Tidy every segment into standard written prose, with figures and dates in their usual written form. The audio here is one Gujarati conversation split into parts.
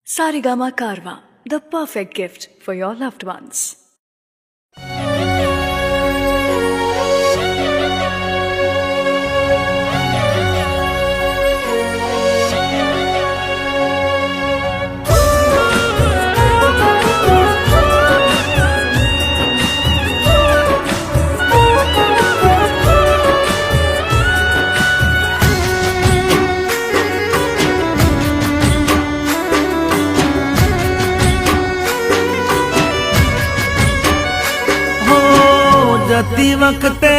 Sarigama Karwa, the perfect gift for your loved ones. જતી વખતે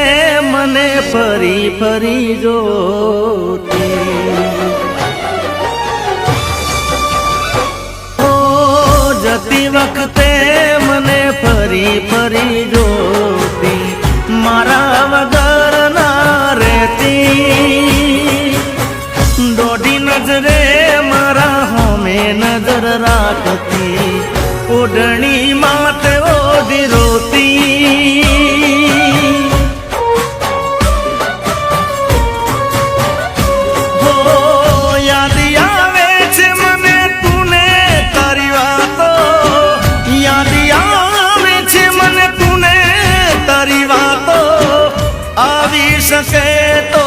મને ફરી ફરી જોતી, ઓ જતી વખતે મને ફરી ફરી જોતી, મારા વગર ના રહેતી, દોઢી નજરે મારા હોમે નજર રાખતી, ઓઢણી માથે ઓઢી રોતી, શકે તો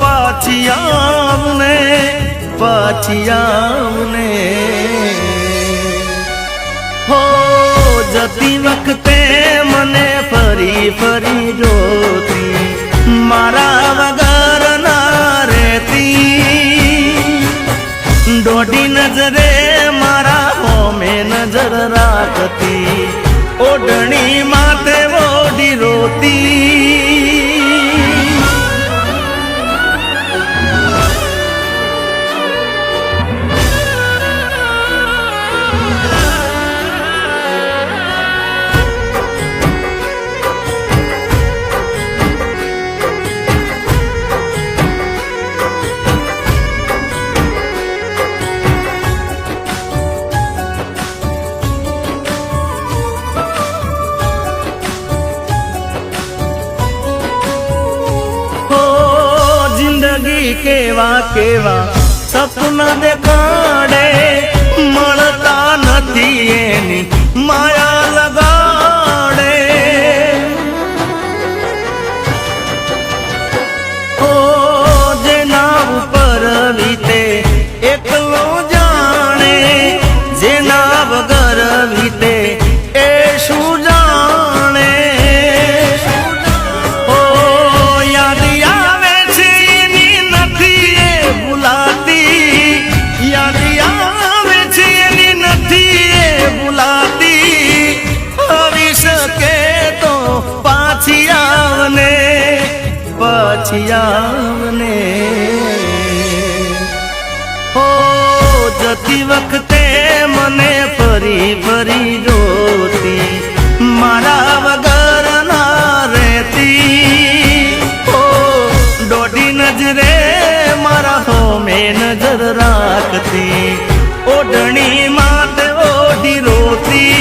પાછી આવને હો જતી વખતે મને ફરી ફરી જોતી, મારા વગર ના રહેતી, દોઢી નજરે મારા હોમે નજર રાખતી, ઓઢણી માથે ઓઢી રોતી, કેવા કેવા સપના દેખાડે, મળતા નથી એની માયા લગાડે, ઓ જેના ઉપર વીતે એકલો જાણે, જેના વગર વીતે એ શું જાણે, પાછી આવને હો જતી વખતે મને ફરી ફરી જોતી, મારા વગર ના રહેતી, હો દોઢી નજરે મારા હોમે નજર રાખતી, ઓઢણી માથે ઓઢી રોતી,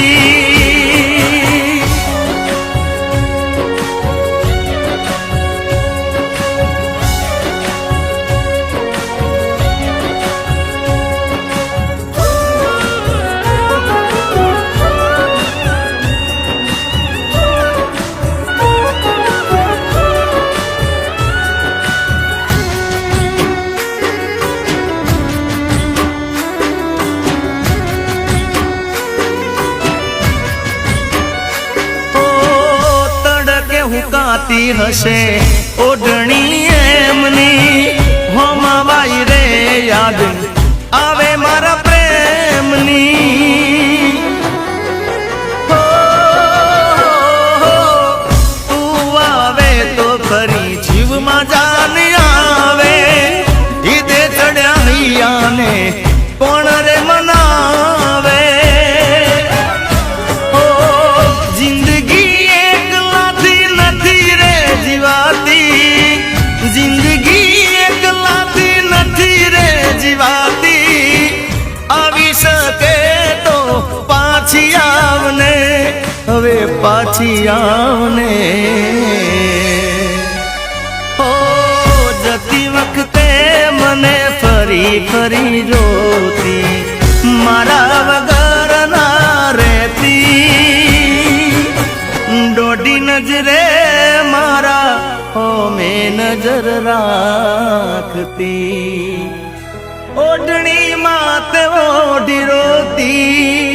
હુકાતી હશે ઓઢણી એમની, હોમાવાઈ રે યાદ આવે મારા પ્રેમની, હો તું આવે તો ફરી જીવમાં જાન આવે, ઈદે ચડ્યા હૈયાને કોણ રે મનાવે, જિંદગી એકલાથી નથી રે જીવાતી, આવી શકે તો પાછી આવને, હવે પાછી આવને હો જતી વખતે મને ફરી ફરી જોતી, મારા વગર ના રહેતી દોઢી નજરે મારા હોમે નજર રાખતી ઓઢણી માત ઓઢી રોતી